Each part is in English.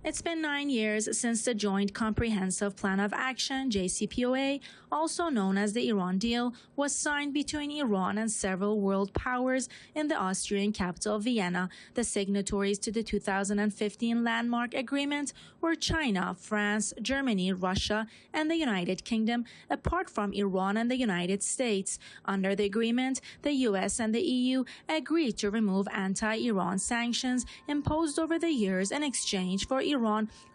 It's been 9 years since the Joint Comprehensive Plan of Action, JCPOA, also known as the Iran deal, was signed between Iran and several world powers in the Austrian capital Vienna. The signatories to the 2015 landmark agreement were China, France, Germany, Russia, and the United Kingdom, apart from Iran and the United States. Under the agreement, the US and the EU agreed to remove anti-Iran sanctions imposed over the years in exchange for Iran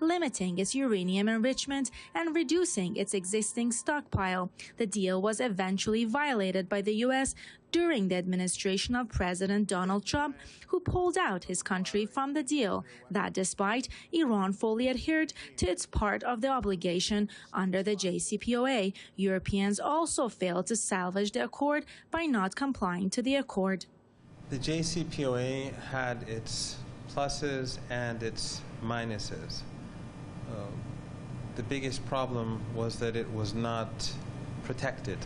limiting its uranium enrichment and reducing its existing stockpile. The deal was eventually violated by the U.S. during the administration of President Donald Trump, who pulled out his country from the deal. That despite Iran fully adhered to its part of the obligation under the JCPOA, Europeans also failed to salvage the accord by not complying to the accord. The JCPOA had its pluses and its minuses. The biggest problem was that it was not protected.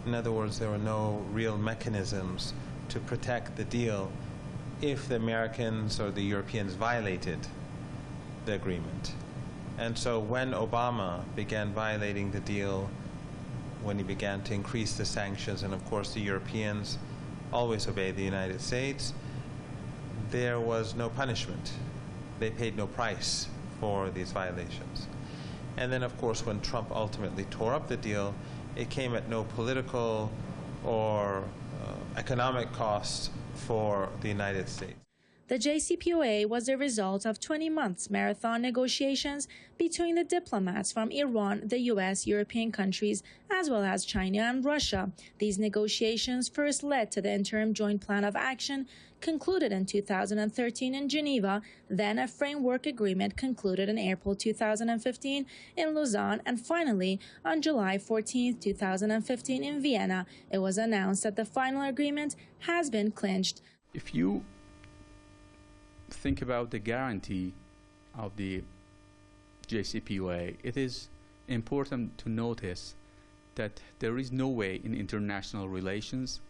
In other words, there were no real mechanisms to protect the deal if the Americans or the Europeans violated the agreement. And so when Obama began violating the deal, when he began to increase the sanctions, and of course the Europeans always obey the United States, there was no punishment. They paid no price for these violations. And then, of course, when Trump ultimately tore up the deal, it came at no political or economic cost for the United States. The JCPOA was the result of 20 months marathon negotiations between the diplomats from Iran, the U.S., European countries, as well as China and Russia. These negotiations first led to the interim joint plan of action concluded in 2013 in Geneva, then a framework agreement concluded in April 2015 in Lausanne, and finally, on July 14, 2015 in Vienna, it was announced that the final agreement has been clinched. If you think about the guarantee of the JCPOA, it is important to notice that there is no way in international relations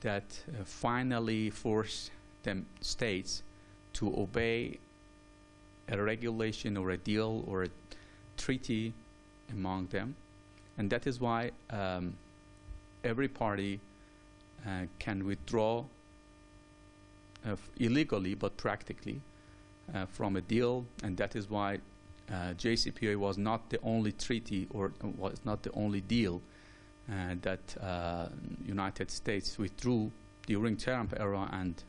that finally force the states to obey a regulation or a deal or a treaty among them. And that is why every party can withdraw illegally but practically from a deal, and that is why JCPOA was not the only treaty or was not the only deal that United States withdrew during Trump era and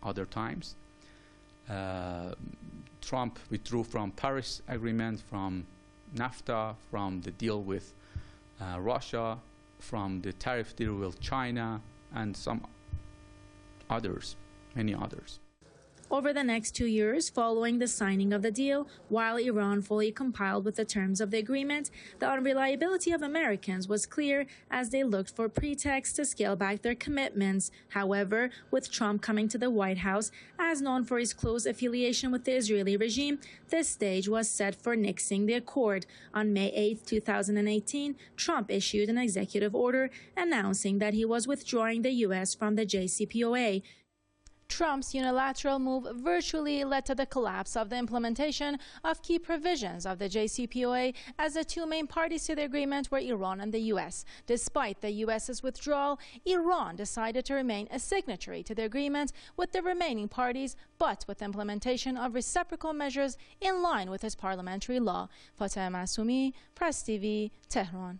other times. Trump withdrew from Paris Agreement, from NAFTA, from the deal with Russia, from the tariff deal with China, and some others, many others. Over the next 2 years following the signing of the deal, while Iran fully complied with the terms of the agreement, the unreliability of Americans was clear as they looked for pretexts to scale back their commitments. However, with Trump coming to the White House, as known for his close affiliation with the Israeli regime, this stage was set for nixing the accord. On May 8, 2018, Trump issued an executive order announcing that he was withdrawing the U.S. from the JCPOA. Trump's unilateral move virtually led to the collapse of the implementation of key provisions of the JCPOA, as the two main parties to the agreement were Iran and the U.S. Despite the U.S.'s withdrawal, Iran decided to remain a signatory to the agreement with the remaining parties, but with implementation of reciprocal measures in line with its parliamentary law. Fateh Masumi, Press TV, Tehran.